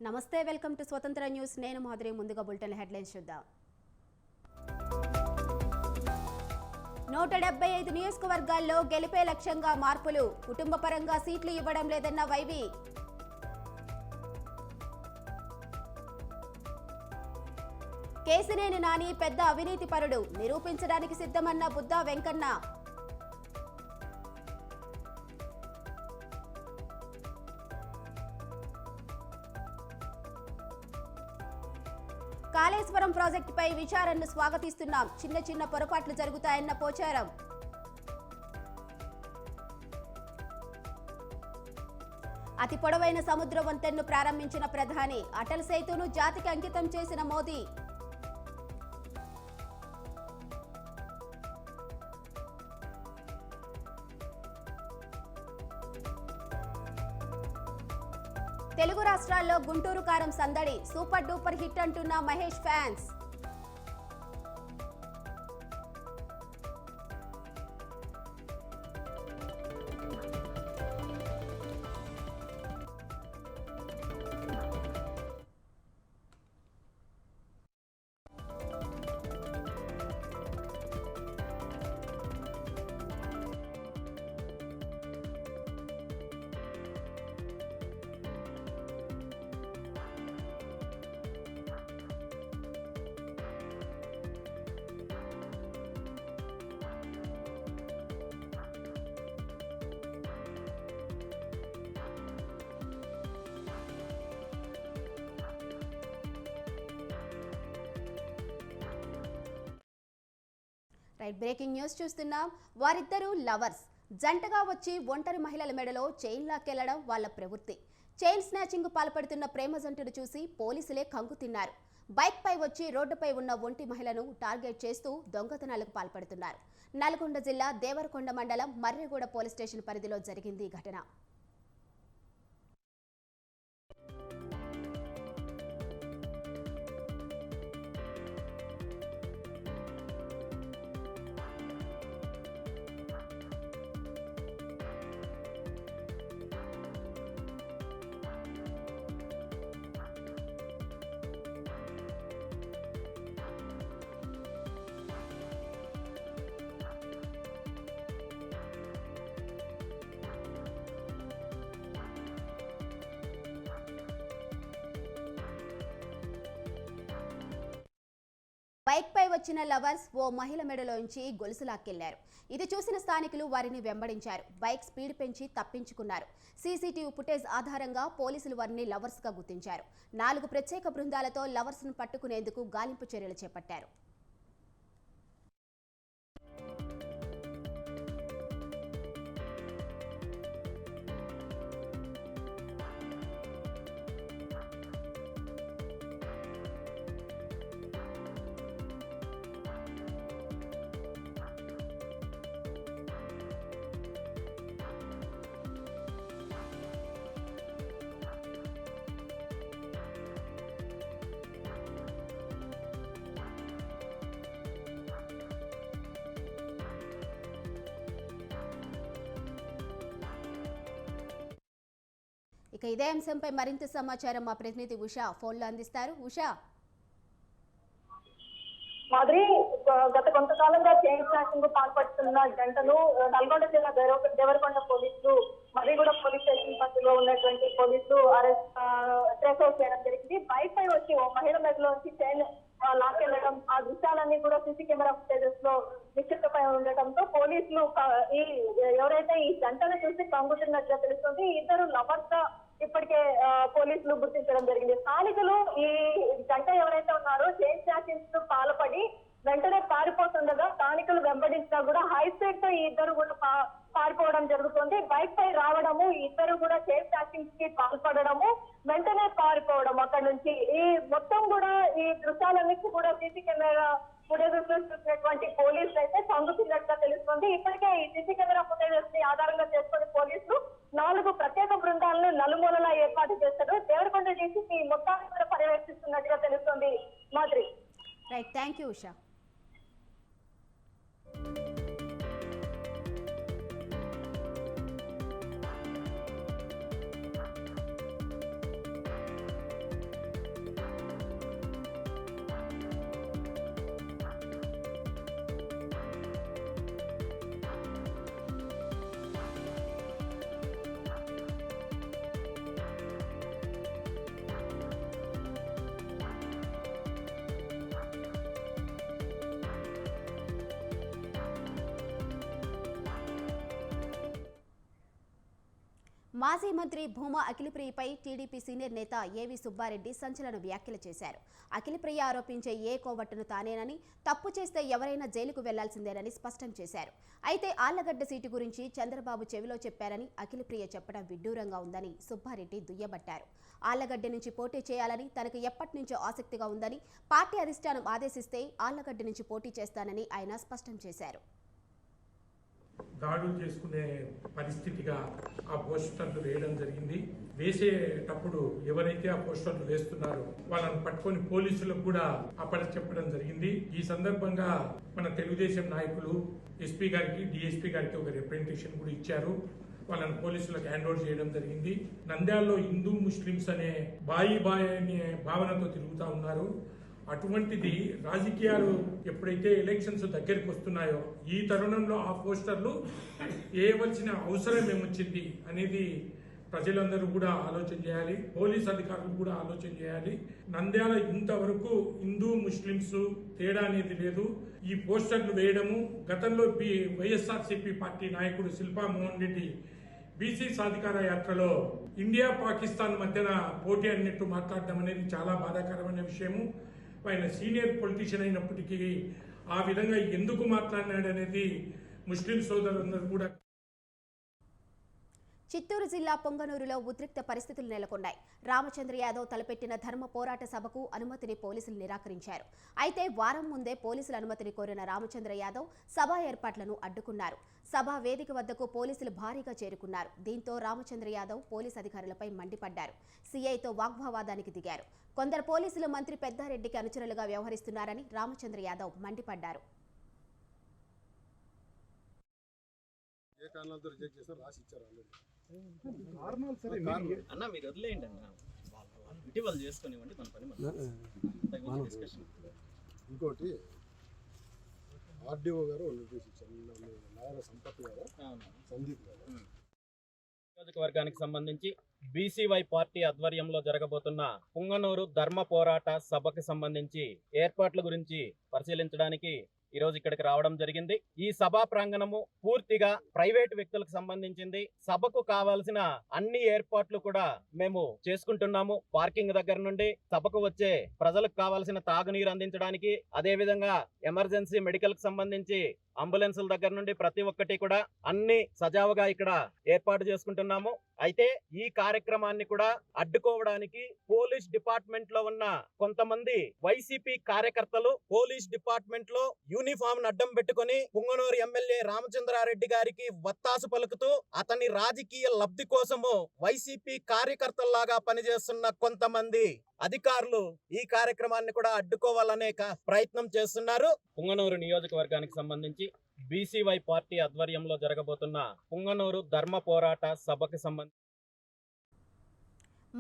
నమస్తే, welcome to స్వతంత్ర news. నేను మాధురి. ముందుగా బులెటిన్ హెడ్లైన్స్ చూద్దాం. 175 నియోజకవర్గాల్లో గెలిపే లక్ష్యంగా మార్పులు, కుటుంబ పరంగా సీట్లు ఇవ్వడం లేదన్న వైవి. కేసినేని నాని పెద్ద అవినీతి పరుడు, నిరూపించడానికి సిద్ధమన్న బుద్దా వెంకన్న. కాళేశ్వరం ప్రాజెక్టుపై విచారణను స్వాగతిస్తున్నాం, చిన్న చిన్న పొరపాట్లు జరుగుతాయన్న పోచారం. అతి పొడవైన సముద్ర వంతెనను ప్రారంభించిన ప్రధాని, అటల్ సేతును జాతికి అంకితం చేసిన మోదీ. తెలుగు రాష్ట్రాల్లో గుంటూరు కారం సందడి, సూపర్ డూపర్ హిట్ అంటున్న మహేష్ ఫ్యాన్స్. బ్రేకింగ్ న్యూస్ చూస్తున్నాం. వారిద్దరూ లవర్స్, జంటగా వచ్చి ఒంటరి మహిళల మెడలో చైన్ లాక్కెళ్లడం వాళ్ళ ప్రవృత్తి. చైన్ స్నాచింగ్ పాల్పడుతున్న ప్రేమ జంటను చూసి పోలీసులే కంగు తిన్నారు. బైక్ పై వచ్చి రోడ్డుపై ఉన్న ఒంటి మహిళను టార్గెట్ చేస్తూ దొంగతనాలకు పాల్పడుతున్నారు. నల్గొండ జిల్లా దేవరకొండ మండలం మర్రిగూడ పోలీస్ స్టేషన్ పరిధిలో జరిగింది ఈ ఘటన. బైక్ పై వచ్చిన లవర్స్ ఓ మహిళ మెడలోంచి గొలుసు లాక్కెళ్లారు. ఇది చూసిన స్థానికులు వారిని వెంబడించారు. బైక్ స్పీడ్ పెంచి తప్పించుకున్నారు. సీసీటీవీ ఫుటేజ్ ఆధారంగా పోలీసులు వారిని లవర్స్ గా గుర్తించారు. 4 ప్రత్యేక బృందాలతో లవర్స్ ను పట్టుకునేందుకు గాలింపు చర్యలు చేపట్టారు. ఇక ఇదే అంశంపై మరింత సమాచారం మా ప్రతినిధి ఉషా ఫోన్లో అందిస్తారు. ఉషా. మాదిరి, గత కొంతకాలంగా చైన్ స్నాచింగ్ పాల్పడుతున్న జంటను నల్గొండ జిల్లా దేవరకొండ పోలీసులు, మర్రిగూడ పోలీస్ స్టేషన్ పరిధిలో ఉన్నటువంటి పోలీసులు ట్రేస్ అవుట్ చేయడం జరిగింది. బైక్ పై వచ్చి ఓ మహిళ మెడలోంచి చైన్ లాక్కెళ్లడం, ఆ దృశ్యాలన్నీ కూడా సీసీ కెమెరా ఫుటేజెస్ లో నిక్షిప్తమై ఉండటంతో పోలీసులు ఎవరైతే ఈ జంటను చూసి కంగుతున్నట్టుగా తెలుస్తుంది. ఇద్దరు లవర్స్ గా ఇప్పటికే పోలీసులు గుర్తించడం జరిగింది. స్థానికులు ఈ జంట ఎవరైతే ఉన్నారో చైన్ స్నాచింగ్ పాల్పడి వెంటనే పారిపోతుండగా స్థానికులు వెంబడించినా కూడా హై స్పీడ్ తో ఈ ఇద్దరు కూడా పారిపోవడం జరుగుతుంది. బైక్ పై రావడము, ఇద్దరు కూడా చైన్ స్నాచింగ్ కి పాల్పడము, వెంటనే పారిపోవడం అక్కడి నుంచి. ఈ మొత్తం కూడా ఈ దృశ్యాలన్నిటి కూడా సీసీ కెమెరా ఫుటేజెస్ లో చూసినటువంటి పోలీసులు అయితే సంగుతున్నట్టుగా తెలుస్తుంది. ఇప్పటికే ఈ సీసీ కెమెరా ఫుటేజెస్ ని ఆధారంగా చేసుకుని పోలీసులు 4 ప్రత్యేక బృందాలను నలుమూలలా ఏర్పాటు చేస్తారు. దేవరకొండ డీసీపీ మొత్తాన్ని కూడా పర్యవేక్షిస్తున్నట్టుగా తెలుస్తుంది. Madhuri. Right, thank you Usha. మాజీ మంత్రి భూమా అఖిలప్రియపై టీడీపీ సీనియర్ నేత ఏవి సుబ్బారెడ్డి సంచలన వ్యాఖ్యలు చేశారు. అఖిలప్రియ ఆరోపించే ఏ కోవట్టును తానేనని, తప్పు చేస్తే ఎవరైనా జైలుకు వెళ్లాల్సిందేనని స్పష్టం చేశారు. అయితే ఆళ్లగడ్డ సీటు గురించి చంద్రబాబు చెవిలో చెప్పారని అఖిలప్రియ చెప్పడం విడ్డూరంగా ఉందని సుబ్బారెడ్డి దుయ్యబట్టారు. ఆళ్లగడ్డ నుంచి పోటీ చేయాలని తనకు ఎప్పటి నుంచో ఆసక్తిగా ఉందని, పార్టీ అధిష్టానం ఆదేశిస్తే ఆళ్లగడ్డ నుంచి పోటీ చేస్తానని ఆయన స్పష్టం చేశారు. దాడులు చేసుకునే పరిస్థితిగా ఆ పోస్టర్లు వేయడం జరిగింది. వేసేటప్పుడు ఎవరైతే ఆ పోస్టర్లు వేస్తున్నారో వాళ్ళని పట్టుకొని పోలీసులకు కూడా చెప్పడం జరిగింది. ఈ సందర్భంగా మన తెలుగుదేశం నాయకులు ఎస్పీ గారికి, డిఎస్పీ గారికి ఒక రిప్రజెంటేషన్ కూడా ఇచ్చారు. వాళ్ళని పోలీసులకు హ్యాండ్ ఓవర్ చేయడం జరిగింది. నంద్యాలలో హిందూ ముస్లిమ్స్ అనే బాయి అనే భావనతో తిరుగుతా ఉన్నారు. అటువంటిది రాజకీయాలు ఎప్పుడైతే ఎలక్షన్స్ దగ్గరికి వస్తున్నాయో ఈ తరుణంలో ఆ పోస్టర్లు వేయవలసిన అవసరం ఏమొచ్చింది అనేది ప్రజలందరూ కూడా ఆలోచన చేయాలి. పోలీస్ అధికారులు కూడా ఆలోచన చేయాలి. నంద్యాల ఇంతవరకు హిందూ ముస్లిమ్స్ తేడా అనేది లేదు. ఈ పోస్టర్లు వేయడము గతంలో వైఎస్ఆర్సీపీ పార్టీ నాయకుడు శిల్పా మోహన్ రెడ్డి బీసీ సాధికార యాత్రలో ఇండియా పాకిస్తాన్ మధ్యన పోటీ అన్నట్టు మాట్లాడడం అనేది చాలా బాధాకరమైన విషయము. ఆయన సీనియర్ పొలిటీషియన్ అయినప్పటికీ ఆ విధంగా ఎందుకు మాట్లాడినాడు అనేది ముస్లిం సోదరులందరూ కూడా. చిత్తూరు జిల్లా పొంగనూరులో ఉద్రిక్త పరిస్థితులు నెలకొన్నాయి. రామచంద్ర యాదవ్ తలపెట్టిన ధర్మ పోరాట సభకు అనుమతిని పోలీసులు నిరాకరించారు. అయితే వారం ముందే పోలీసుల అనుమతిని కోరిన రామచంద్ర యాదవ్ సభ ఏర్పాట్లను అడ్డుకున్నారు. సభా వేదిక వద్దకు పోలీసులు భారీగా చేరుకున్నారు. దీంతో రామచంద్ర యాదవ్ పోలీసు అధికారులపై మండిపడ్డారు. సీఐతో వాగ్వాదానికి దిగారు. కొందరు పోలీసులు మంత్రి పెద్దారెడ్డికి అనుచరులుగా వ్యవహరిస్తున్నారని రామచంద్ర యాదవ్ మండిపడ్డారు. అన్న మీరు వదిలేయండి అన్న, ఇటీవల చేసుకునివ్వండి మన పని. ఇంకోటి ఆర్డీఓ గారు నోటీస్ ఇచ్చారు. నాయన సంపత్ గారు, సందీప్ గారు. నియోజకవర్గానికి సంబంధించి బీసీవై పార్టీ ఆధ్వర్యంలో జరగబోతున్న పుంగనూరు ధర్మ పోరాట సభకు సంబంధించి ఏర్పాట్ల గురించి పరిశీలించడానికి ఈ రోజు ఇక్కడికి రావడం జరిగింది. ఈ సభా ప్రాంగణము పూర్తిగా ప్రైవేట్ వ్యక్తులకు సంబంధించింది. సభకు కావాల్సిన అన్ని ఏర్పాట్లు కూడా మేము చేసుకుంటున్నాము. పార్కింగ్ దగ్గర నుండి సభకు వచ్చే ప్రజలకు కావాల్సిన తాగునీరు అందించడానికి, అదే విధంగా ఎమర్జెన్సీ మెడికల్ కి సంబంధించి అంబులెన్సుల దగ్గర నుండి ప్రతి ఒక్కటి కూడా అన్ని సజావుగా ఇక్కడ ఏర్పాటు చేసుకుంటున్నాము. అయితే ఈ కార్యక్రమాన్ని కూడా అడ్డుకోవడానికి పోలీస్ డిపార్ట్మెంట్ లో ఉన్న కొంతమంది వైసీపీ కార్యకర్తలు పోలీస్ డిపార్ట్మెంట్ లో యూనిఫామ్ అడ్డం పెట్టుకుని పుంగనూరు ఎమ్మెల్యే రామచంద్రారెడ్డి గారికి వత్తాసు పలుకుతూ అతని రాజకీయ లబ్ధి కోసము వైసీపీ కార్యకర్తల్లాగా పనిచేస్తున్న కొంతమంది అధికారులు ఈ కార్యక్రమాన్ని కూడా అడ్డుకోవాలనే ప్రయత్నం చేస్తున్నారు. పుంగనూరు నియోజకవర్గానికి సంబంధించి బీసీవై పార్టీ ఆధ్వర్యంలో జరగబోతున్న పుంగనూరు ధర్మ పోరాట సభకు సంబంధించి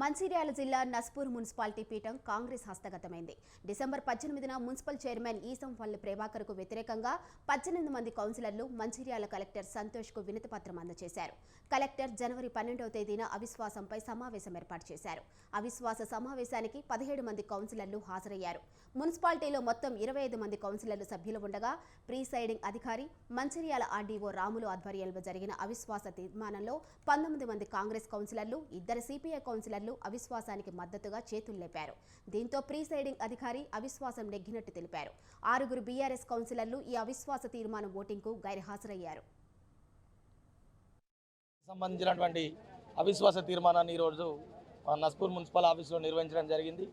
మంచిర్యాల జిల్లా నస్పూర్ మున్సిపాలిటీ పీఠం కాంగ్రెస్ హస్తగతమైంది. డిసెంబర్ 18న మున్సిపల్ చైర్మన్ ఈసంపల్లి ప్రభాకర్కు వ్యతిరేకంగా 18 మంది కౌన్సిలర్లు మంచిర్యాల కలెక్టర్ సంతోష్కు వినతిపత్రం అందజేశారు. కలెక్టర్ జనవరి 12వ తేదీన అవిశ్వాసంపై సమావేశం ఏర్పాటు చేశారు. అవిశ్వాస సమావేశానికి 17 మంది కౌన్సిలర్లు హాజరయ్యారు. మున్సిపాలిటీలో మొత్తం 25 మంది కౌన్సిలర్లు సభ్యులు ఉండగా ప్రీసైడింగ్ అధికారి మంచిర్యాల ఆర్డీఓ రాములు ఆధ్వర్యంలో జరిగిన అవిశ్వాస తీర్మానంలో 19 మంది కాంగ్రెస్ కౌన్సిలర్లు, 2 సిపిఐ కౌన్సిలర్లు అవిశ్వాసానికి మద్దతుగా చేతులు లేపారు. దీంతో ప్రీసైడింగ్ అధికారి అవిశ్వాసం నెగ్గినట్టు తెలిపారు. 6 బీఆర్ఎస్ కౌన్సిలర్లు ఈ అవిశ్వాస తీర్మానం ఓటింగ్కు గైర్హాజరయ్యారు. సంబంధించినటువంటి అవిశ్వాస తీర్మానాన్ని ఈరోజు నస్పూర్ మున్సిపల్ ఆఫీసులో నిర్వహించడం జరిగింది.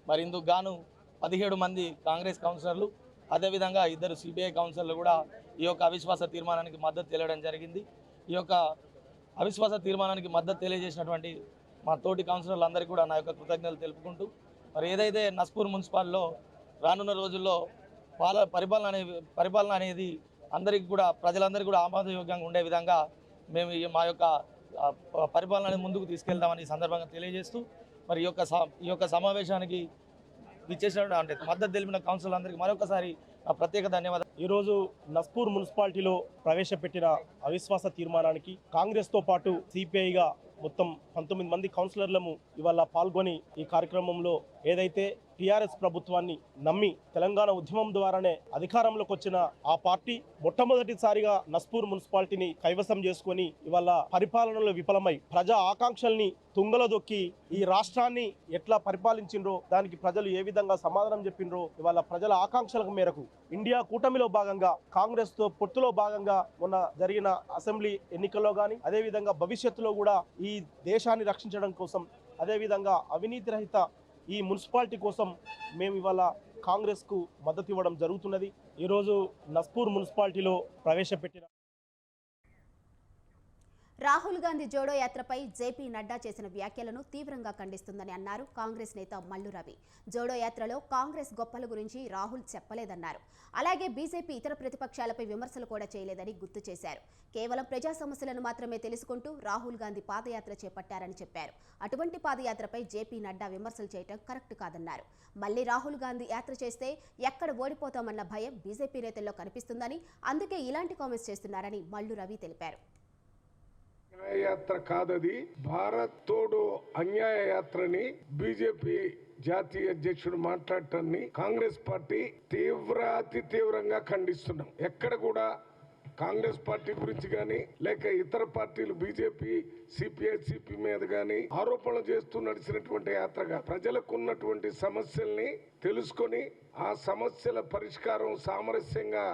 మరి ఇందుకు గాను 17 మంది కాంగ్రెస్ కౌన్సిలర్లు, అదేవిధంగా 2 సిపిఐ కౌన్సిలర్లు కూడా ఈ యొక్క అవిశ్వాస తీర్మానానికి మద్దతు తెలియడం జరిగింది. ఈ యొక్క అవిశ్వాస తీర్మానానికి మద్దతు తెలియజేసినటువంటి మా తోటి కౌన్సిలర్లందరికీ కూడా నా యొక్క కృతజ్ఞతలు తెలుపుకుంటూ, మరి ఏదైతే నస్పూర్ మున్సిపాల్లో రానున్న రోజుల్లో పరిపాలన అనేది అందరికీ కూడా ప్రజలందరికీ కూడా ఆమోదయోగ్యంగా ఉండే విధంగా మేము మా యొక్క పరిపాలన ముందుకు తీసుకెళ్దామని ఈ సందర్భంగా తెలియజేస్తూ, మరి ఈ యొక్క సమావేశానికి విచ్చేసినటువంటి అంటే మద్దతు తెలిపిన కౌన్సిల్ అందరికీ మరొకసారి ప్రత్యేక ధన్యవాదాలు. ఈరోజు నస్పూర్ మున్సిపాలిటీలో ప్రవేశపెట్టిన అవిశ్వాస తీర్మానానికి కాంగ్రెస్తో పాటు సిపిఐగా మొత్తం 19 మంది కౌన్సిలర్లము ఇవాళ పాల్గొని ఈ కార్యక్రమంలో ఏదైతే టీఆర్ఎస్ ప్రభుత్వాన్ని నమ్మి తెలంగాణ ఉద్యమం ద్వారానే అధికారంలోకి వచ్చిన ఆ పార్టీ మొట్టమొదటిసారిగా నస్పూర్ మున్సిపాలిటీని కైవసం చేసుకొని ఇవాళ పరిపాలనలో విఫలమై ప్రజా ఆకాంక్షల్ని తుంగలో దొక్కి ఈ రాష్ట్రాన్ని ఎట్లా పరిపాలించిండ్రో దానికి ప్రజలు ఏ విధంగా సమాధానం చెప్పిండ్రో ఇవాళ ప్రజల ఆకాంక్షల మేరకు ఇండియా కూటమిలో భాగంగా కాంగ్రెస్ తో పొత్తులో భాగంగా మొన్న జరిగిన అసెంబ్లీ ఎన్నికల్లో కానీ అదేవిధంగా భవిష్యత్తులో కూడా ఈ దేశాన్ని రక్షించడం కోసం అదేవిధంగా అవినీతి రహిత ఈ మున్సిపాలిటీ కోసం మేము ఇవాళ కాంగ్రెస్కు మద్దతు ఇవ్వడం జరుగుతున్నది. ఈరోజు నస్పూర్ మున్సిపాలిటీలో ప్రవేశపెట్టిన రాహుల్ గాంధీ జోడో యాత్రపై జేపీ నడ్డా చేసిన వ్యాఖ్యలను తీవ్రంగా ఖండిస్తుందని అన్నారు కాంగ్రెస్ నేత మల్లు రవి. జోడో యాత్రలో కాంగ్రెస్ గొప్పల గురించి రాహుల్ చెప్పలేదన్నారు. అలాగే బీజేపీ ఇతర ప్రతిపక్షాలపై విమర్శలు కూడా చేయలేదని గుర్తు చేశారు. కేవలం ప్రజా సమస్యలను మాత్రమే తెలుసుకుంటూ రాహుల్ గాంధీ పాదయాత్ర చేపట్టారని చెప్పారు. అటువంటి పాదయాత్రపై జేపీ నడ్డా విమర్శలు చేయడం కరెక్ట్ కాదన్నారు. మళ్లీ రాహుల్ గాంధీ యాత్ర చేస్తే ఎక్కడ ఓడిపోతామన్న భయం బీజేపీ నేతల్లో కనిపిస్తుందని, అందుకే ఇలాంటి కామెంట్స్ చేస్తున్నారని మల్లు రవి తెలిపారు. న్యాయయాత్ర కాదది, భారత్ తోడు అన్యాయ యాత్రని బీజేపీ జాతీయ అధ్యక్షుడు మాట్లాడటాన్ని కాంగ్రెస్ పార్టీ అతి తీవ్రంగా ఖండిస్తున్నాం. ఎక్కడ కూడా కాంగ్రెస్ పార్టీ గురించి గాని లేక ఇతర పార్టీలు బీజేపీ సిపిఐ సిపి మీద గాని ఆరోపణలు చేస్తూ నడిచినటువంటి యాత్రగా ప్రజలకు ఉన్నటువంటి సమస్యల్ని తెలుసుకొని ఆ సమస్యల పరిష్కారం సామరస్యంగా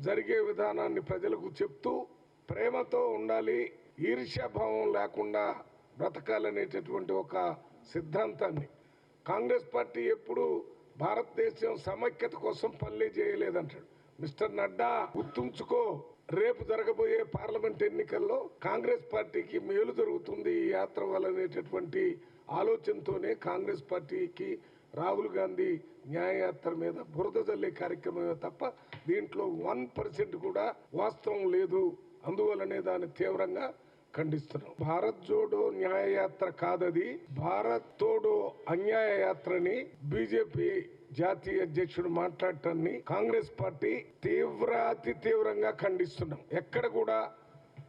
జరిగే విధానాన్ని ప్రజలకు చెప్తూ ప్రేమతో ఉండాలి, ఈర్ష్యాభావం లేకుండా బ్రతకాలనేటటువంటి ఒక సిద్ధాంతాన్ని కాంగ్రెస్ పార్టీ ఎప్పుడు భారతదేశం సమైక్యత కోసం పనులే చేయలేదంటాడు. మిస్టర్ నడ్డా, గుర్తుంచుకో, రేపు జరగబోయే పార్లమెంట్ ఎన్నికల్లో కాంగ్రెస్ పార్టీకి మేలు జరుగుతుంది ఈ యాత్ర వల్లనేటటువంటి ఆలోచనతోనే కాంగ్రెస్ పార్టీకి రాహుల్ గాంధీ న్యాయయాత్ర మీద బురద జల్లే కార్యక్రమమే తప్ప దీంట్లో 1% కూడా వాస్తవం లేదు. అందువల్లనే దాన్ని తీవ్రంగా ఖండిస్తున్నాం. భారత్ జోడో న్యాయయాత్ర కాదది, భారత్ తోడు అన్యాయ యాత్రని బీజేపీ జాతీయ అధ్యక్షుడు మాట్లాడటాన్ని కాంగ్రెస్ పార్టీ అతి తీవ్రంగా ఖండిస్తున్నాం. ఎక్కడ కూడా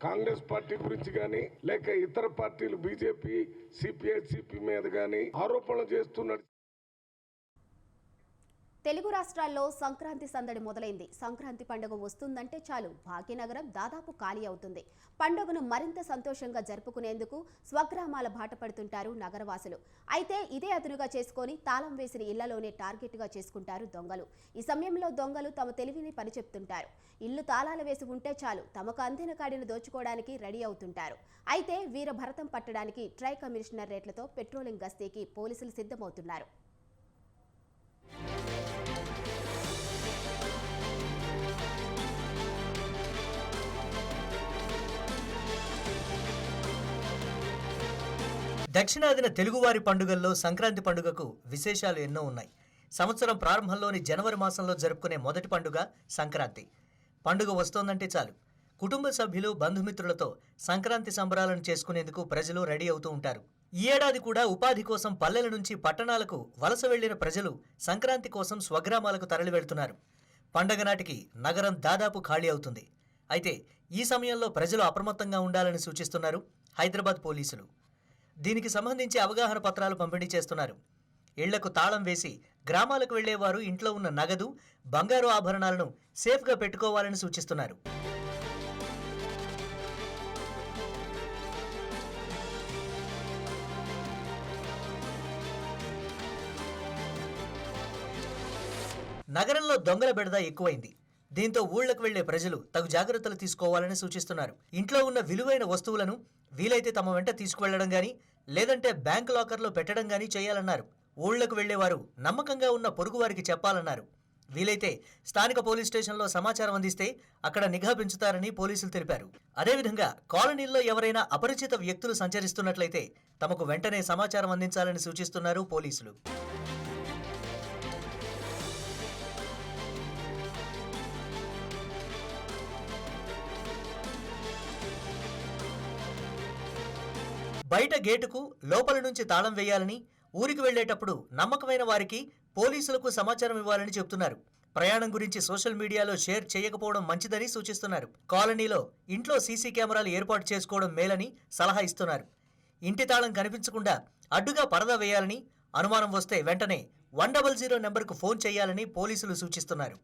కాంగ్రెస్ పార్టీ గురించి గాని లేక ఇతర పార్టీలు బీజేపీ సిపిఐ సిపి మీద గాని ఆరోపణలు చేస్తున్నారు. తెలుగు రాష్ట్రాల్లో సంక్రాంతి సందడి మొదలైంది. సంక్రాంతి పండుగ వస్తుందంటే చాలు భాగ్యనగరం దాదాపు ఖాళీ అవుతుంది. పండుగను మరింత సంతోషంగా జరుపుకునేందుకు స్వగ్రామాల బాట పడుతుంటారు నగరవాసులు. అయితే ఇదే అదునుగా చేసుకొని తాళం వేసిన ఇళ్లలోనే టార్గెట్గా చేసుకుంటారు దొంగలు. ఈ సమయంలో దొంగలు తమ తెలివిని పనిచెప్తుంటారు. ఇల్లు తాళాలు వేసి ఉంటే చాలు తమకు అందిన కాడిని దోచుకోవడానికి రెడీ అవుతుంటారు. అయితే వీర భరతం పట్టడానికి ట్రై కమిషనర్ రేట్లతో పెట్రోలింగ్ గస్తీకి పోలీసులు సిద్ధమవుతున్నారు. దక్షిణాదిన తెలుగువారి పండుగల్లో సంక్రాంతి పండుగకు విశేషాలు ఎన్నో ఉన్నాయి. సంవత్సరం ప్రారంభంలోని జనవరి మాసంలో జరుపుకునే మొదటి పండుగ సంక్రాంతి. పండుగ వస్తోందంటే చాలు కుటుంబ సభ్యులు బంధుమిత్రులతో సంక్రాంతి సంబరాలను చేసుకునేందుకు ప్రజలు రెడీ అవుతూ ఉంటారు. ఈ ఏడాది కూడా ఉపాధి కోసం పల్లెల నుంచి పట్టణాలకు వలస వెళ్లిన ప్రజలు సంక్రాంతి కోసం స్వగ్రామాలకు తరలి వెళ్తున్నారు. పండగ నాటికి నగరం దాదాపు ఖాళీ అవుతుంది. అయితే ఈ సమయంలో ప్రజలు అప్రమత్తంగా ఉండాలని సూచిస్తున్నారు హైదరాబాద్ పోలీసులు. దీనికి సంబంధించి అవగాహన పత్రాలు పంపిణీ చేస్తున్నారు. ఇళ్లకు తాళం వేసి గ్రామాలకు వెళ్లేవారు ఇంట్లో ఉన్న నగదు, బంగారు ఆభరణాలను సేఫ్గా పెట్టుకోవాలని సూచిస్తున్నారు. నగరంలో దొంగల బెడద ఎక్కువైంది. దీంతో ఊళ్లకు వెళ్లే ప్రజలు తగు జాగ్రత్తలు తీసుకోవాలని సూచిస్తున్నారు. ఇంట్లో ఉన్న విలువైన వస్తువులను వీలైతే తమ వెంట తీసుకువెళ్లడం గానీ లేదంటే బ్యాంక్ లాకర్లో పెట్టడం గానీ చేయాలన్నారు. ఊళ్లకు వెళ్లేవారు నమ్మకంగా ఉన్న పొరుగువారికి చెప్పాలన్నారు. వీలైతే స్థానిక పోలీస్ స్టేషన్లో సమాచారం అందిస్తే అక్కడ నిఘా పెంచుతారని పోలీసులు తెలిపారు. అదేవిధంగా కాలనీల్లో ఎవరైనా అపరిచిత వ్యక్తులు సంచరిస్తున్నట్లయితే తమకు వెంటనే సమాచారం అందించాలని సూచిస్తున్నారు పోలీసులు. బయట గేటుకు లోపల నుంచి తాళం వేయాలని, ఊరికి వెళ్లేటప్పుడు నమ్మకమైన వారికి పోలీసులకు సమాచారం ఇవ్వాలని చెబుతున్నారు. ప్రయాణం గురించి సోషల్ మీడియాలో షేర్ చేయకపోవడం మంచిదని సూచిస్తున్నారు. కాలనీలో ఇంట్లో సీసీ కెమెరాలు ఏర్పాటు చేసుకోవడం మేలని సలహా ఇస్తున్నారు. ఇంటి తాళం కనిపించకుండా అడ్డుగా పరదా వేయాలని, అనుమానం వస్తే వెంటనే 100 నెంబర్కు ఫోన్ చేయాలని పోలీసులు సూచిస్తున్నారు.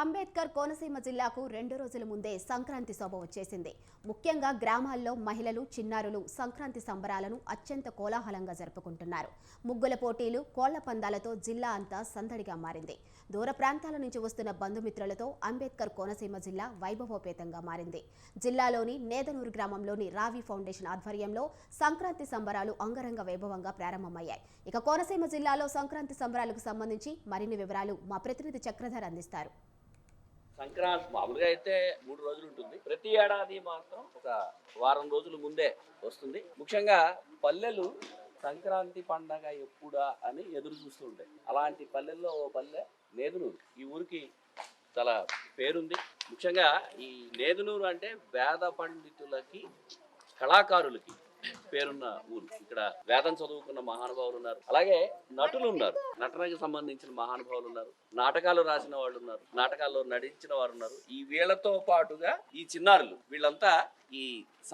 అంబేద్కర్ కోనసీమ జిల్లాకు 2 రోజుల ముందే సంక్రాంతి శోభ వచ్చేసింది. ముఖ్యంగా గ్రామాల్లో మహిళలు, చిన్నారులు సంక్రాంతి సంబరాలను అత్యంత కోలాహలంగా జరుపుకుంటున్నారు. ముగ్గుల పోటీలు, కోళ్ల పందాలతో జిల్లా అంతా సందడిగా మారింది. దూర ప్రాంతాల నుంచి వస్తున్న బంధుమిత్రులతో అంబేద్కర్ కోనసీమ జిల్లా వైభవోపేతంగా మారింది. జిల్లాలోని నేదనూరు గ్రామంలోని రావి ఫౌండేషన్ ఆధ్వర్యంలో సంక్రాంతి సంబరాలు అంగరంగ వైభవంగా ప్రారంభమయ్యాయి. ఇక కోనసీమ జిల్లాలో సంక్రాంతి సంబరాలకు సంబంధించి మరిన్ని వివరాలు మా ప్రతినిధి చక్రధర్ అందిస్తారు. సంక్రాంతి మామూలుగా అయితే 3 రోజులు ఉంటుంది. ప్రతి ఏడాది మాత్రం ఒక వారం రోజుల ముందే వస్తుంది. ముఖ్యంగా పల్లెలు సంక్రాంతి పండగ ఎప్పుడా అని ఎదురు చూస్తూ ఉంటాయి. అలాంటి పల్లెల్లో ఓ పల్లె నేదునూరు. ఈ ఊరికి చాలా పేరుంది. ముఖ్యంగా ఈ నేదునూరు అంటే వేద పండితులకి, కళాకారులకి పేరున్న ఊరు. ఇక్కడ వేదం చదువుకున్న మహానుభావులు ఉన్నారు, అలాగే నటులు ఉన్నారు, నటనకి సంబంధించిన మహానుభావులు ఉన్నారు, నాటకాలు రాసిన వాళ్ళు ఉన్నారు, నాటకాల్లో నటించిన వారు ఉన్నారు. ఈ వీళ్ళతో పాటుగా ఈ చిన్నారులు వీళ్ళంతా ఈ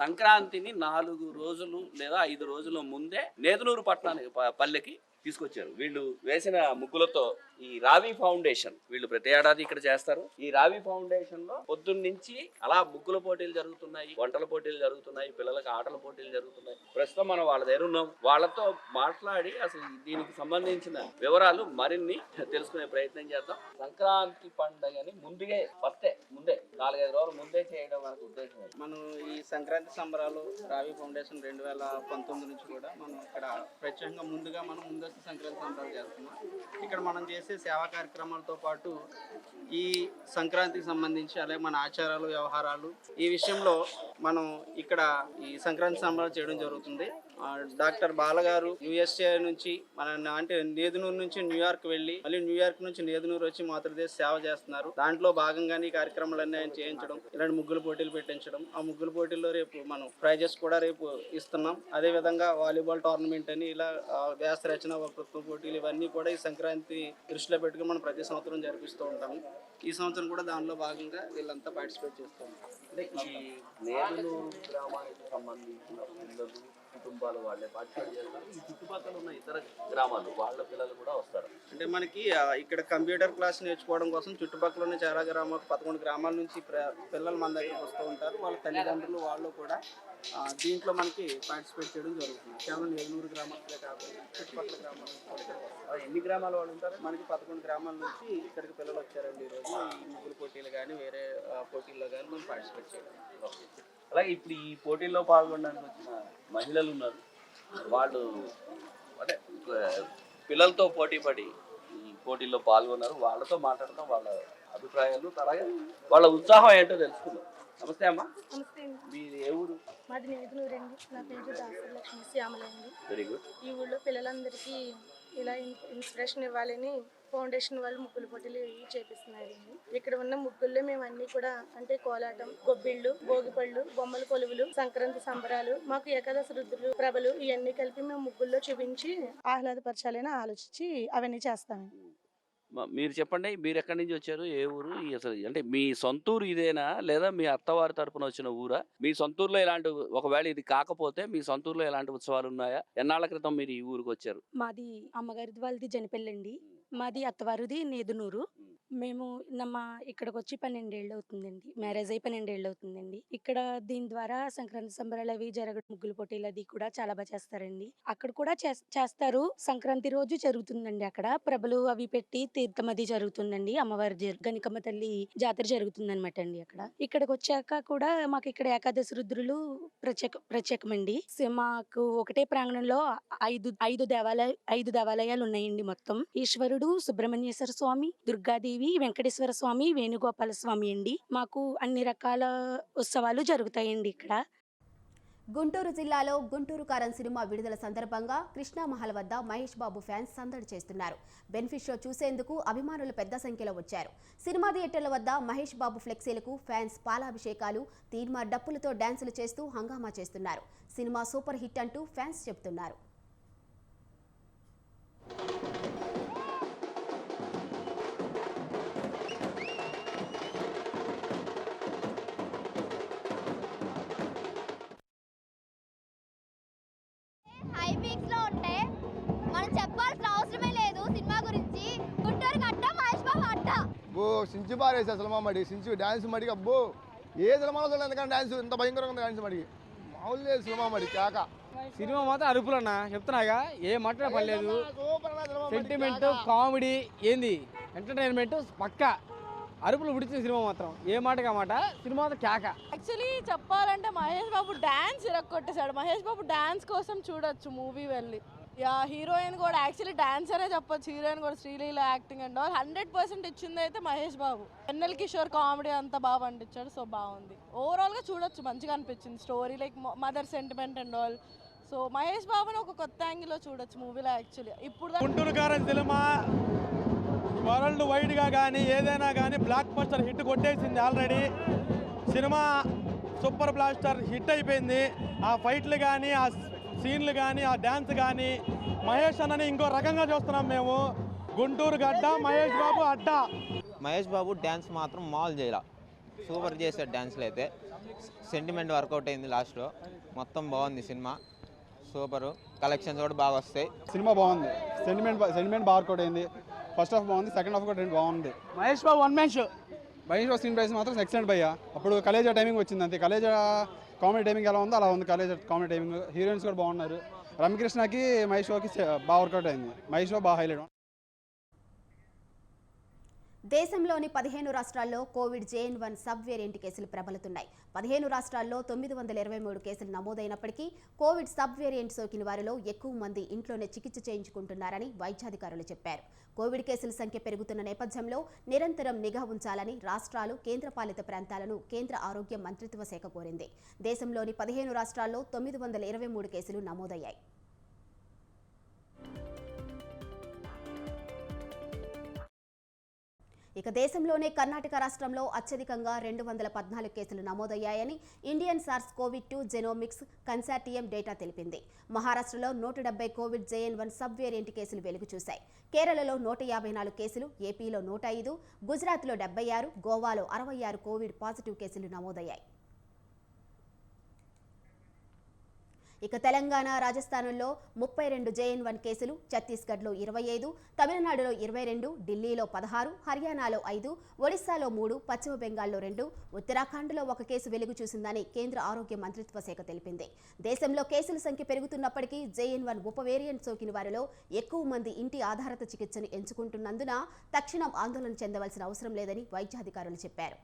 సంక్రాంతిని 4 రోజులు లేదా 5 రోజుల ముందే నేదునూరు పట్టణానికి పల్లెకి తీసుకొచ్చారు. వీళ్ళు వేసిన ముగ్గులతో ఈ రావి ఫౌండేషన్ వీళ్ళు ప్రతి ఏడాది ఇక్కడ చేస్తారు. ఈ రావి ఫౌండేషన్ లో పొద్దున్నుంచి అలా ముగ్గుల పోటీలు జరుగుతున్నాయి, వంటల పోటీలు జరుగుతున్నాయి, పిల్లలకి ఆటల పోటీలు జరుగుతున్నాయి. ప్రస్తుతం మనం వాళ్ళ దగ్గర ఉన్నాం. వాళ్ళతో మాట్లాడి అసలు దీనికి సంబంధించిన వివరాలు మరిన్ని తెలుసుకునే ప్రయత్నం చేద్దాం. సంక్రాంతి పండుగని ముందే 4-5 రోజుల ముందే చేయడం మనకు ఉద్దేశం. మనం ఈ సంక్రాంతి సంబరాలు రావి ఫౌండేషన్ 2019 నుంచి కూడా మనం ఇక్కడ ప్రత్యేకంగా ముందుగా మనం ముందస్తు సంక్రాంతి సంబరాలు చేస్తున్నాం. ఇక్కడ మనం చేసే సేవా కార్యక్రమాలతో పాటు ఈ సంక్రాంతికి సంబంధించి అలాగే మన ఆచారాలు, వ్యవహారాలు ఈ విషయంలో మనం ఇక్కడ ఈ సంక్రాంతి సంబరాలు చేయడం జరుగుతుంది. డాక్టర్ బాలగారు USA నుంచి అంటే నేదునూరు నుంచి న్యూయార్క్ వెళ్ళి మళ్ళీ న్యూయార్క్ నుంచి నేదునూరు వచ్చి మాతృదేశ సేవ చేస్తున్నారు. దాంట్లో భాగంగానే ఈ కార్యక్రమాలన్నీ ఆయన చేయించడం, ఇలాంటి ముగ్గులు పోటీలు పెట్టించడం. ఆ ముగ్గుల పోటీల్లో రేపు మనం ప్రైజెస్ కూడా రేపు ఇస్తున్నాం. అదే విధంగా వాలీబాల్ టోర్నమెంట్ అని ఇలా వ్యాస రచన, వక్తృత్వ పోటీలు ఇవన్నీ కూడా ఈ సంక్రాంతి దృష్టిలో పెట్టుకుని మనం ప్రతి సంవత్సరం జరిపిస్తూ ఉంటాము. ఈ సంవత్సరం కూడా దానిలో భాగంగా వీళ్ళంతా పార్టిసిపేట్ చేస్తూ ఉంటారు. అంటే ఈ నేదునూరు గ్రామానికి సంబంధించిన పిల్లలు, కుటుంబాలు వాళ్ళే పార్టిసిపేట్ చేస్తారు. ఈ చుట్టుపక్కల ఉన్న ఇతర గ్రామాలు వాళ్ళ పిల్లలు కూడా వస్తారు. అంటే మనకి ఇక్కడ కంప్యూటర్ క్లాస్ నేర్చుకోవడం కోసం చుట్టుపక్కల ఉన్న చాలా గ్రామాలు 11 గ్రామాల నుంచి పిల్లలు మన దగ్గరికి వస్తూ ఉంటారు. వాళ్ళ తల్లిదండ్రులు వాళ్ళు కూడా దీంట్లో మనకి పార్టిసిపేట్ చేయడం జరుగుతుంది. కేవలం నేదునూరు గ్రామాలకే కాకుండా చుట్టుపక్కల గ్రామాల నుంచి ఎన్ని గ్రామాల వాళ్ళు ఉంటారు? మనకి 11 గ్రామాల నుంచి ఇక్కడికి పిల్లలు వచ్చారండి. ఈరోజు ఈ ముగ్గులు పోటీలు కానీ వేరే పోటీల్లో కానీ మనం పార్టిసిపేట్ చేయడం. అలాగే ఇప్పుడు ఈ పోటీల్లో పాల్గొనడానికి వచ్చిన మహిళలు ఉన్నారు. వాళ్ళు అంటే పిల్లలతో పోటీ పడి ఈ పోటీల్లో పాల్గొన్నారు. వాళ్ళతో మాట్లాడతాం, వాళ్ళ అభిప్రాయాలు అలాగే వాళ్ళ ఉత్సాహం ఏంటో తెలుసుకుందాం. నమస్తే అమ్మా. నమస్తే అండి. మీరు ఏ ఊరు? మాది నేదునూరు అండి. నా పేరు దాసరి లక్ష్మీ శ్యామల అండి. Very good. ఈ ఊళ్ళో పిల్లలందరికీ ఇలా ఇన్స్పిరేషన్ ఇవ్వాలని ఫౌండేషన్ వాళ్ళు ముగ్గుల పోటీలు చేపిస్తున్నారండి. ఇక్కడ ఉన్న ముగ్గుల్లో మేము అన్ని కూడా అంటే కోలాటం, గొబ్బిళ్ళు, భోగిపళ్ళు, బొమ్మల కొలువులు, సంక్రాంతి సంబరాలు, మాకు ఏకాదశి రుద్రులు, ప్రభలు ఇవన్నీ కలిపి మేము ముగ్గుల్లో చూపించి ఆహ్లాదపరచాలని ఆలోచించి అవన్నీ చేస్తాము. మీరు చెప్పండి, మీరు ఎక్కడి నుంచి వచ్చారు, ఏ ఊరు? అసలు అంటే మీ సొంతూరు ఇదేనా లేదా మీ అత్తవారి తరపున వచ్చిన ఊరా? మీ సొంతూరులో ఇలాంటి, ఒకవేళ ఇది కాకపోతే మీ సొంతూరులో ఎలాంటి ఉత్సవాలు ఉన్నాయా? ఎన్నాళ్ళ క్రితం మీరు ఈ ఊరికి వచ్చారు? మాది అమ్మగారిది వాళ్ళది జనపల్లి, మాది అత్తవారిది నేదునూరు. మేము ఇక్కడికి వచ్చి 12 ఏళ్ళు అవుతుందండి. మ్యారేజ్ అయ్యి 12 ఏళ్ళు అవుతుందండి. ఇక్కడ దీని ద్వారా సంక్రాంతి సంబరాలు అవి జరగడం, ముగ్గులు పోటీలు అది కూడా చాలా బాగా చేస్తారండి. అక్కడ కూడా చేస్తారు. సంక్రాంతి రోజు జరుగుతుందండి. అక్కడ ప్రభలు అవి పెట్టి తీర్థం అది జరుగుతుందండి. అమ్మవారి గనికమ్మ తల్లి జాతర జరుగుతుంది అనమాట అండి. ఇక్కడికి వచ్చాక కూడా మాకు ఇక్కడ ఏకాదశి రుద్రులు ప్రత్యేకమండి. మాకు ఒకటే ప్రాంగణంలో 5 దేవాలయాలు ఉన్నాయండి. మొత్తం ఈశ్వరుడు, సుబ్రహ్మణ్యేశ్వర స్వామి, దుర్గాదేవి, వెంకటేశ్వర స్వామి, వేణుగోపాల స్వామి అండి. మాకు అన్ని రకాల ఉత్సవాలు జరుగుతాయండి ఇక్కడ. గుంటూరు జిల్లాలో గుంటూరు కారం సినిమా విడుదల సందర్భంగా కృష్ణా మహల్ వద్ద మహేష్ బాబు ఫ్యాన్స్ సందడి చేస్తున్నారు. బెనిఫిట్ షో చూసేందుకు అభిమానులు పెద్ద సంఖ్యలో వచ్చారు. సినిమా థియేటర్ల వద్ద మహేష్ బాబు ఫ్లెక్సీలకు ఫ్యాన్స్ పాలాభిషేకాలు, తీర్మా డప్పులతో డాన్సులు చేస్తూ హంగామా చేస్తున్నారు. సినిమా సూపర్ హిట్ అంటూ ఫ్యాన్స్ చెబుతున్నారు. అబ్బో సించి బారేసా సినిమా మడి సించి డ్యాన్స్ మడికి అబ్బో ఏ సినిమాలో చూడలేదు ఎందుకంటే డ్యాన్స్ ఇంత భయంకరంగా ఉంది డ్యాన్స్ మడికి మామూలు లేదు సినిమా మడి కేక సినిమా మాత్రం అరుపులన్నా చెప్తున్నాగా ఏ మాట పడలేదు సెంటిమెంట్ కామెడీ ఏంది ఎంటర్టైన్మెంట్ పక్కా అరుపులు ఉడిచిన సినిమా మాత్రం ఏ మాటగా మాట సినిమా మాత్రం కేక. యాక్చువల్లీ చెప్పాలంటే మహేష్ బాబు డాన్స్ ఇరక్కొట్టేశాడు. మహేష్ బాబు డాన్స్ కోసం చూడొచ్చు మూవీ వెళ్ళి. యా హీరోయిన్ కూడా యాక్చువల్లీ డాన్స్ అనే చెప్పొచ్చు. హీరోయిన్ కూడా శ్రీలీల యాక్టింగ్ అండ్ ఆల్ 100% ఇచ్చింది అయితే మహేష్ బాబు. వెన్నెల కిషోర్ కామెడీ అంతా బాగా పండించాడు. సో బాగుంది, ఓవరాల్గా చూడొచ్చు, మంచిగా అనిపించింది. Story like mother sentiment and all. So Mahesh బాబుని ఒక కొత్త యాంగిల్లో చూడొచ్చు మూవీలో. యాక్చువల్లీ ఇప్పుడు గుంటూరు కారం సినిమా వరల్డ్ వైడ్గా కానీ ఏదైనా కానీ బ్లాక్ బస్టర్ హిట్ కొట్టేసింది already. Cinema super blaster hit అయిపోయింది. ఆ ఫైట్లు కానీ ఆ సీన్లు కానీ ఆ డ్యాన్స్ కానీ మహేష్ అన్నని ఇంకో రకంగా చూస్తున్నాం మేము. గుంటూరు గడ్డ మహేష్ బాబు అడ్డ. మహేష్ బాబు డ్యాన్స్ మాత్రం మాల్ చేయాల సూపర్ చేశాడు. డ్యాన్స్లో అయితే సెంటిమెంట్ వర్కౌట్ అయింది లాస్ట్లో. మొత్తం బాగుంది సినిమా, సూపరు. కలెక్షన్స్ కూడా బాగా వస్తాయి. సినిమా బాగుంది, సెంటిమెంట్ బాగా వర్కౌట్ అయింది. ఫస్ట్ హాఫ్ బాగుంది, సెకండ్ హాఫ్ కూడా బాగుంది. Mahesh Babu one man show. Mahesh Babu screen price మాత్రం ఎక్సలెంట్ భయ్యా. అప్పుడు కలేజా టైమింగ్ వచ్చింది అంతే. కలేజా కామెడీ టైమింగ్ ఎలా ఉందో అలా ఉంది కలేజా కామెడీ టైమింగ్. హీరోయిన్స్ కూడా బాగున్నారు. రమ్యకృష్ణకి మహేష్ బాబుకి బాగా వర్కౌట్ అయింది. మహేష్ బాబు బాగా హైలైట్. దేశంలోని 15 రాష్ట్రాల్లో కోవిడ్ JN.1 సబ్ వేరియంట్ కేసులు ప్రబలుతున్నాయి. 15 రాష్ట్రాల్లో 923 కేసులు నమోదైనప్పటికీ కోవిడ్ సబ్ వేరియంట్ సోకిన వారిలో ఎక్కువ మంది ఇంట్లోనే చికిత్స చేయించుకుంటున్నారని వైద్యాధికారులు చెప్పారు. కోవిడ్ కేసుల సంఖ్య పెరుగుతున్న నేపథ్యంలో నిరంతరం నిఘా ఉంచాలని రాష్ట్రాలు, కేంద్రపాలిత ప్రాంతాలను కేంద్ర ఆరోగ్య మంత్రిత్వ శాఖ కోరింది. దేశంలోని 15 రాష్ట్రాల్లో 923 కేసులు నమోదయ్యాయి. ఇక దేశంలోనే కర్ణాటక రాష్ట్రంలో అత్యధికంగా 214 కేసులు నమోదయ్యాయని Indian SARS-CoV-2 genomics consortium data తెలిపింది. మహారాష్ట్రలో 170 కోవిడ్ JN.1 సబ్ వేరియంట్ కేసులు వెలుగు చూశాయి. కేరళలో 154 కేసులు, ఏపీలో 105, గుజరాత్లో 76, గోవాలో 66 కోవిడ్ పాజిటివ్ కేసులు నమోదయ్యాయి. ఇక తెలంగాణ, రాజస్థాన్లో 32 JN.1 కేసులు, ఛత్తీస్గఢ్లో 25, తమిళనాడులో 22, ఢిల్లీలో 16, హర్యానాలో 5, ఒడిశాలో 3, పశ్చిమ బెంగాల్లో 2, ఉత్తరాఖండ్లో 1 కేసు వెలుగు చూసిందని కేంద్ర ఆరోగ్య మంత్రిత్వ శాఖ తెలిపింది. దేశంలో కేసుల సంఖ్య పెరుగుతున్నప్పటికీ JN.1 ఉప వేరియంట్ సోకిన వారిలో ఎక్కువ మంది ఇంటి ఆధారిత చికిత్సను ఎంచుకుంటున్నందున తక్షణం ఆందోళన చెందవలసిన అవసరం లేదని వైద్యాధికారులు చెప్పారు.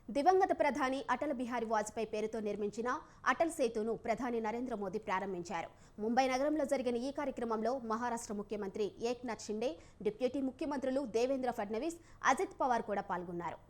దివంగత ప్రధాని అటల్ బిహారీ వాజ్పేయి పేరుతో నిర్మించిన అటల్ సేతును ప్రధాని నరేంద్ర మోదీ ప్రారంభించారు. ముంబై నగరంలో జరిగిన ఈ కార్యక్రమంలో మహారాష్ట్ర ముఖ్యమంత్రి ఏక్నాథ్ షిండే, డిప్యూటీ ముఖ్యమంత్రులు దేవేంద్ర ఫడ్నవీస్, అజిత్ పవార్ కూడా పాల్గొన్నారు.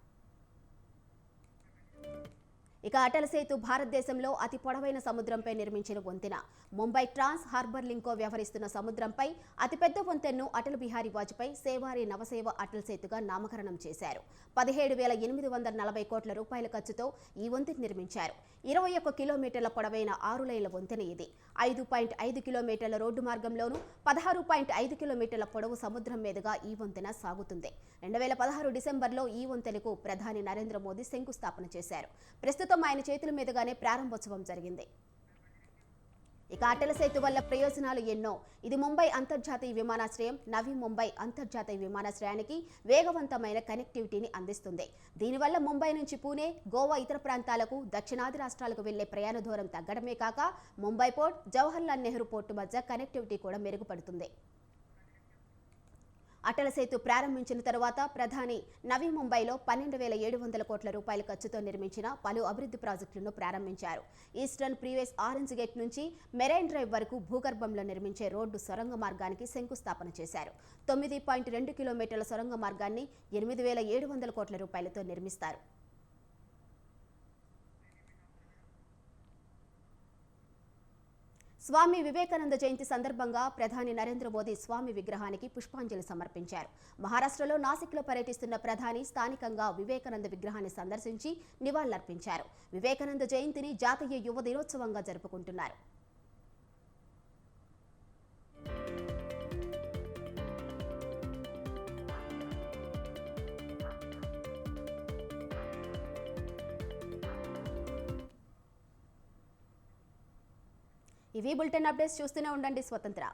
ఇక అటల్ సేతు భారతదేశంలో అతి పొడవైన సముద్రంపై నిర్మించిన వంతెన. ముంబై ట్రాన్స్ హార్బర్ లింక్లో వ్యవహరిస్తున్న సముద్రంపై అతిపెద్ద వంతెనను అటల్ బిహారీ వాజ్పేయి సేవారి నవసేవ అటల్ సేతుగా నామకరణం చేశారు. 17,840 కోట్ల రూపాయల ఖర్చుతో ఈ వంతెన నిర్మించారు. 21 కిలోమీటర్ల పొడవైన 6 లైన్ల వంతెన ఇది. 5.5 కిలోమీటర్ల రోడ్డు మార్గంలోనూ 16.5 కిలోమీటర్ల పొడవు సముద్రం మీదుగా ఈ వంతెన సాగుతుంది. 2016 డిసెంబర్లో ఈ వంతెనకు ప్రధాని నరేంద్ర మోదీ శంకుస్థాపన చేశారు. ప్రస్తుతం ఆయన చేతుల మీదుగానే ప్రారంభోత్సవం జరిగింది. ఇక అటల్ సేతు వల్ల ప్రయోజనాలు ఎన్నో. ఇది ముంబై అంతర్జాతీయ విమానాశ్రయం, నవీ ముంబై అంతర్జాతీయ విమానాశ్రయానికి వేగవంతమైన కనెక్టివిటీని అందిస్తుంది. దీనివల్ల ముంబై నుంచి పూణే, గోవా ఇతర ప్రాంతాలకు, దక్షిణాది రాష్ట్రాలకు వెళ్లే ప్రయాణ దూరం తగ్గడమే కాక ముంబై పోర్ట్, జవహర్లాల్ నెహ్రూ పోర్టు మధ్య కనెక్టివిటీ కూడా మెరుగుపడుతుంది. అటల్ సేతు ప్రారంభించిన తరువాత ప్రధాని నవీ ముంబైలో 12,700 కోట్ల రూపాయల ఖర్చుతో నిర్మించిన పలు అభివృద్ధి ప్రాజెక్టులను ప్రారంభించారు. ఈస్టర్న్ ప్రీవేస్ ఆరెంజ్ గేట్ నుంచి మెరైన్ డ్రైవ్ వరకు భూగర్భంలో నిర్మించే రోడ్డు సొరంగ మార్గానికి శంకుస్థాపన చేశారు. 9.2 కిలోమీటర్ల సొరంగ మార్గాన్ని 8,700 కోట్ల రూపాయలతో నిర్మిస్తారు. స్వామి వివేకానంద జయంతి సందర్భంగా ప్రధాని నరేంద్ర మోదీ స్వామి విగ్రహానికి పుష్పాంజలి సమర్పించారు. మహారాష్ట్రలో నాసిక్లో పర్యటిస్తున్న ప్రధాని స్థానికంగా వివేకానంద విగ్రహాన్ని సందర్శించి నివాళులర్పించారు. వివేకానంద జయంతిని జాతీయ యువ దినోత్సవంగా జరుపుకుంటున్నారు. ఇవి బులెటిన్ అప్డేట్స్ చూస్తూనే ఉండండి స్వతంత్ర.